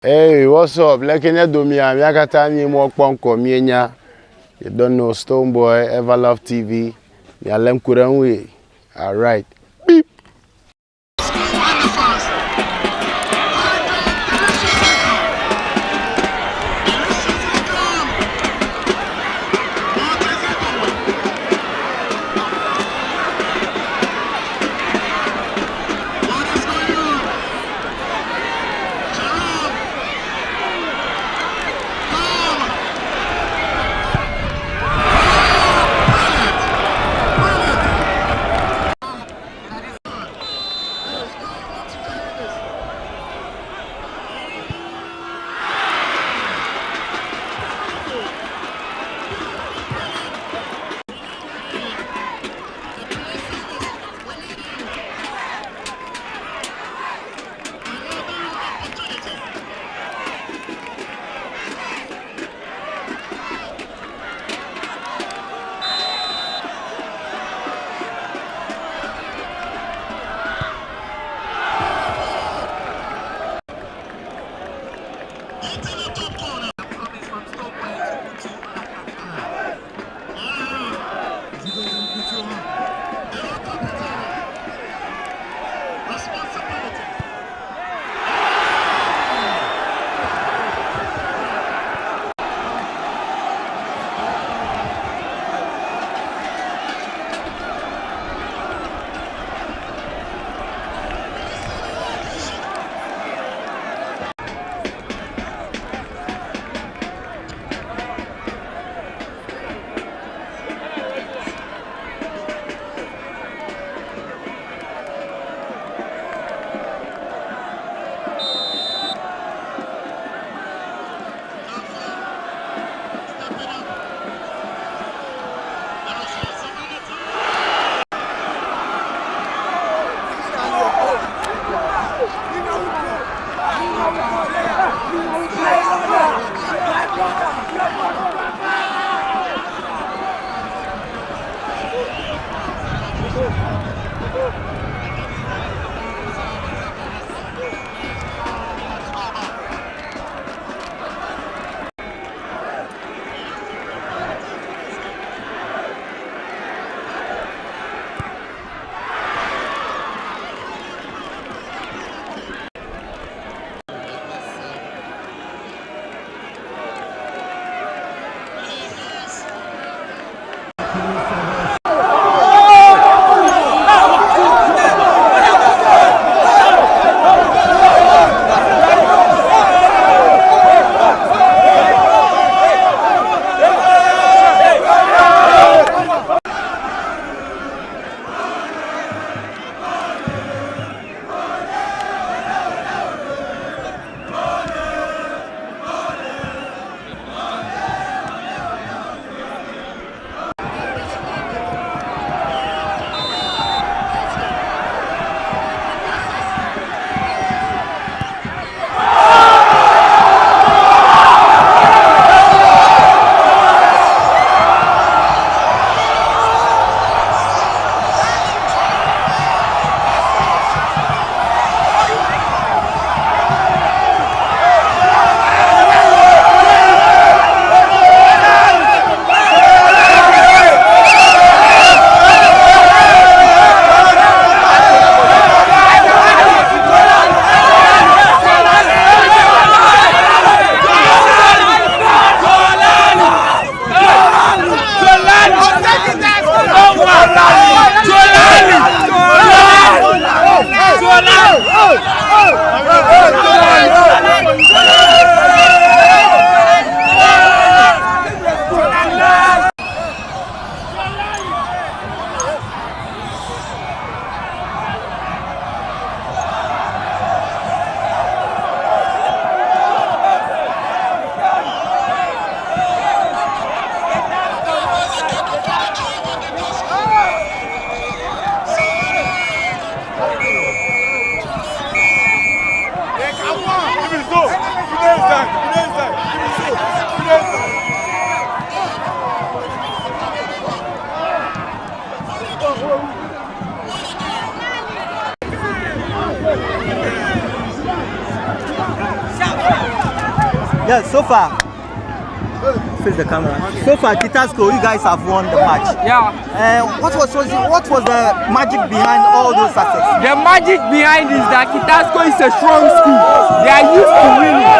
Hey, what's up? Lekenya Domia, Yakata ni mo kponko mienya. You don't know Stoneboy, Everlove TV. Yalem kurenwe. All right. Beep. Yes, so far. Face the camera. So far, KETASCO, you guys have won the match. Yeah. What was the magic behind all those success? The magic behind is that KETASCO is a strong school. They are used to winning.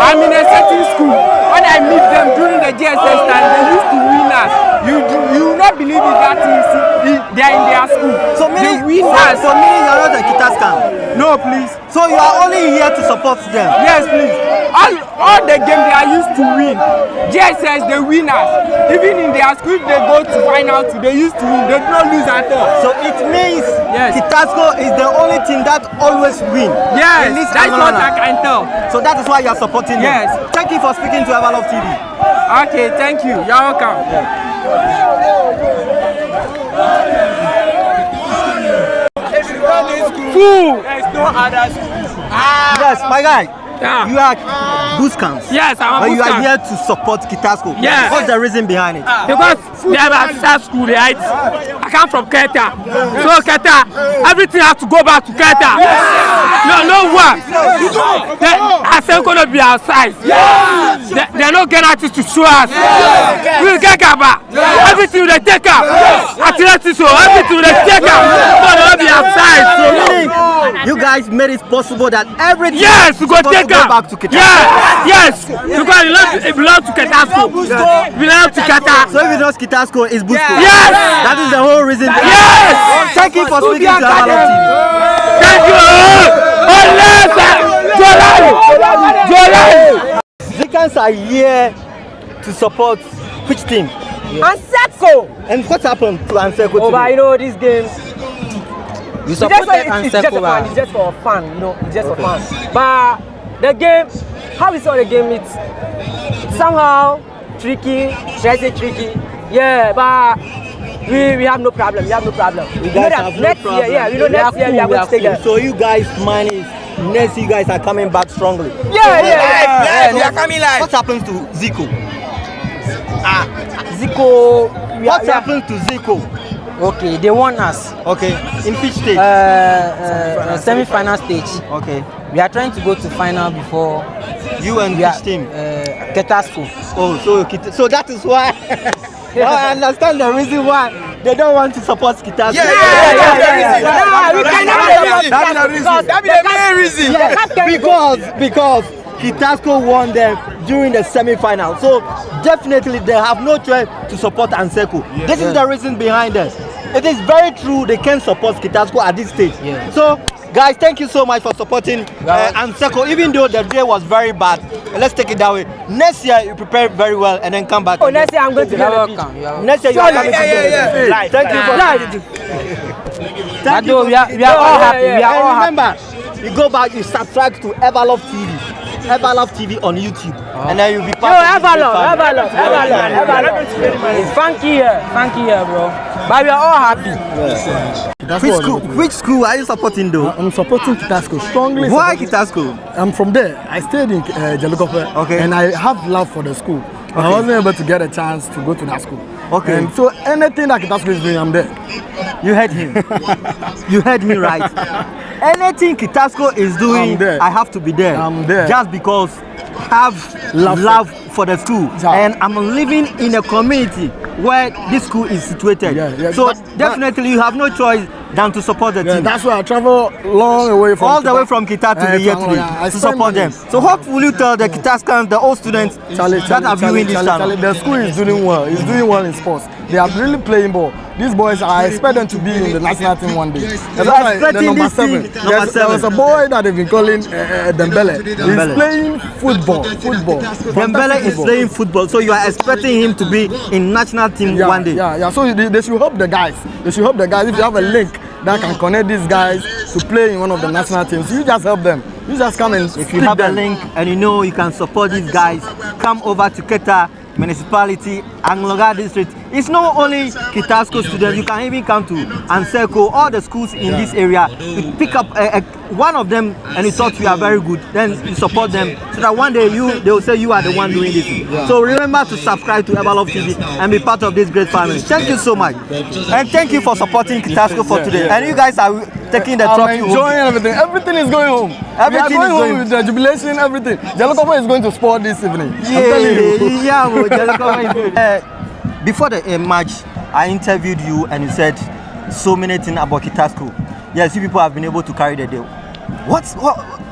I'm in a certain school. When I meet them during the GSS time, they used to win us. You will not believe it that they are in their school. So meaning you are not a KETASCO. No, please. So you are only here to support them? Yes, please. All the games they are used to win. GSS, they win us. Even in their school, they go to finals, they used to win. They don't lose at all. So it means KETASCO is the only team that always win. Yes, that's what I can tell. So that is why you are supporting them. Yes. Thank you for speaking to Everlove TV. Okay, thank you. You're welcome. Fool! There's no other school. Yes, my guy. Yeah. You are Buscans. Yes, I'm a But you are Buscan. here to support KETASCO. Yes. What's the reason behind it? Because they have a staff school, right? I come from Keta. So Keta, everything has to go back to Keta. No what? ANSECO not be outside. They're not getting at it to show us. We'll get back. Everything they take up. Everything they take up. So they'll not be outside. So meaning, you guys made it possible that everything yes, we go take go back to KETASCO. Yes, because it belongs to KETASCO. It belongs to Keta. So if it's not KETASCO, it's Busco. Yes. That is the whole reason. Yes. Thank you for speaking to Everlove TV. Thank you. Zicans are here to support which team? ANSECO. And what happened to ANSECO Oh, but today? you know this game. You supported It's just for fun. It's just for fun. You know, it's just for fun. But the game, how we saw the game, it's somehow tricky. Should I say tricky? Yeah, but we have no problem. We have no problem. You guys have no problem. Year, we know next year we are going to take it. So you guys, mine is next year you guys are coming back strongly. Yeah. We are coming live. What happens to Zico? Zico. What happens to Zico? Okay, they won us. Okay, in which stage? Semi-final stage. Okay. We are trying to go to final before. You and which team? KETASCO. Oh, so that is why. Now I understand the reason why they don't want to support KETASCO. Yeah. That's the main reason. Because KETASCO won them during the semi-final. So definitely they have no choice to support ANSECO. This is the reason behind it. It is very true they can support KETASCO at this stage. Yeah. So guys, thank you so much for supporting ANSECO, even though the day was very bad. Let's take it that way. Next year you prepare very well and then come back. Oh, next year I'm going to be welcome. Next year you are coming to the Thank you for Thank you. We are all happy. We are all happy. Remember, you go back, you subscribe to Everlove TV. Everlove TV on YouTube, and then you'll be part of Everlove. Funky here, bro. But we are all happy. Which school are you supporting though? I'm supporting KETASCO strongly. Why KETASCO? I'm from there. I stayed in Jelukope, and I have love for the school. I wasn't able to get a chance to go to that school. Okay. And so anything that KETASCO is doing, I'm there. You heard him. You heard me right. Anything KETASCO is doing, I have to be there. I'm there. Just because I have love for the school. And I'm living in a community where this school is situated. So definitely you have no choice than to support the team. That's why I travel long away from all the way from Kita to here today to support them. So what will you tell the KETASCOans, the old students that are viewing this channel? The school is doing well. It's doing well in sports. They are really playing ball. These boys, I expect them to be in the national team one day. That's why the number 7. There was a boy that they've been calling Dembele. He's playing football. Dembele is playing football, so you are expecting him to be in national team one day. So they should help the guys. If you have a link that can connect these guys to play in one of the national teams, you just help them. You just come and if you have a link and you know you can support these guys, come over to Keta Municipality, Angloga District. it's not only KETASCO students. You can even come to ANSECO, all the schools in this area. You pick up one of them and you thought you are very good, then you support them so that one day they will say you are the one doing this. So remember to subscribe to Everlove TV and be part of this great family. Thank you so much. And thank you for supporting KETASCO for today. And you guys are taking the trophy home. Enjoying everything. Everything is going home. Everything we are is going going home with the jubilation, everything. Jalokomo is going to sport this evening. I'm telling you. Before the match, I interviewed you and you said so many things about KETASCO. Yes, you people have been able to carry the day.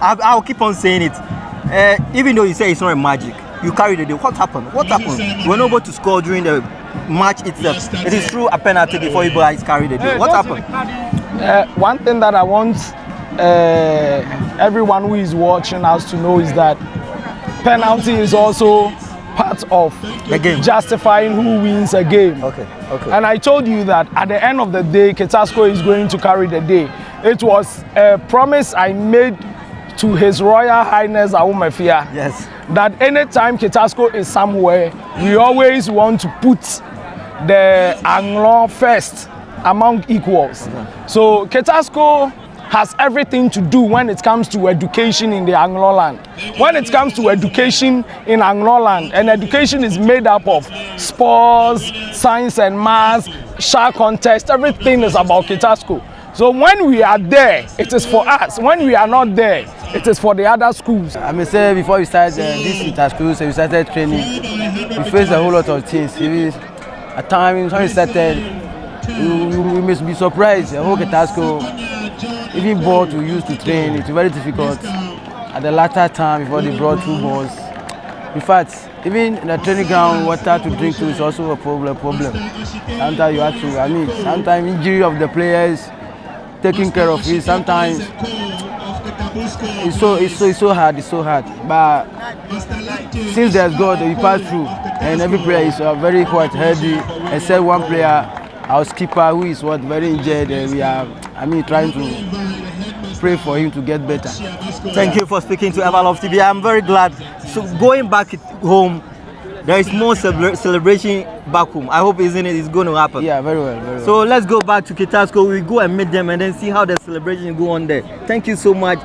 I'll keep on saying it. Even though you say it's not a magic, you carry the day. What happened? What happened? You were not able to score during the match itself. It is through a penalty before you guys carry the day. What happened? One thing that I want everyone who is watching us to know is that penalty is also part of the game, justifying who wins a game. Okay. And I told you that at the end of the day, KETASCO is going to carry the day. It was a promise I made to His Royal Highness Awumefia. Yes. That anytime KETASCO is somewhere, we always want to put the Anglo first among equals. So KETASCO has everything to do when it comes to education in the Anglo-land. When it comes to education in Anglo-land, and education is made up of sports, science and maths, share contest, everything is about KETASCO. So when we are there, it is for us. When we are not there, it is for the other schools. I may say before we started this KETASCO, so we started training, we faced a whole lot of things. At times when we started, we must be surprised. The whole KETASCO, even balls we used to train, it's very difficult. At the latter time, before they brought 2 balls. In fact, even in the training ground, water to drink to is also a problem. Sometimes you have to, sometimes injury of the players, taking care of it, sometimes it's so hard. But since there's God, we pass through, and every player is very quite healthy, except one player, our skipper, who is very injured, and we are, trying to pray for him to get better. Thank you for speaking to Everlove TV. I'm very glad. So going back home, there is more celebration back home. I hope it's going to happen. Yeah, very well. So let's go back to KETASCO. We go and meet them and then see how the celebration go on there. Thank you so much.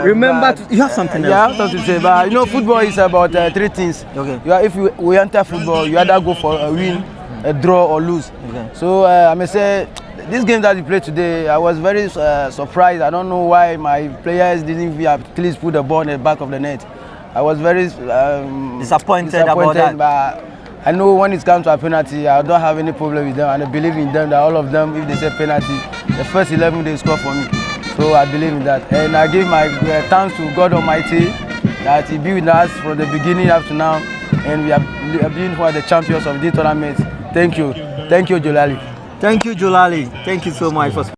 Remember, you have something else? Yeah, I have something to say. But football is about 3 things. Okay. If we enter football, you either go for a win, a draw, or lose. Okay. So I may say, this game that we played today, I was very surprised. I don't know why my players didn't even at least put the ball in the back of the net. I was very disappointed about that. But I know when it comes to a penalty, I don't have any problem with them, and I believe in them that all of them, if they say penalty, the first 11 they score for me. So I believe in that, and I give my thanks to God Almighty that He be with us from the beginning up to now, and we have been for the champions of this tournament. Thank you, Jolali. Thank you, Jolali. Thank you so much for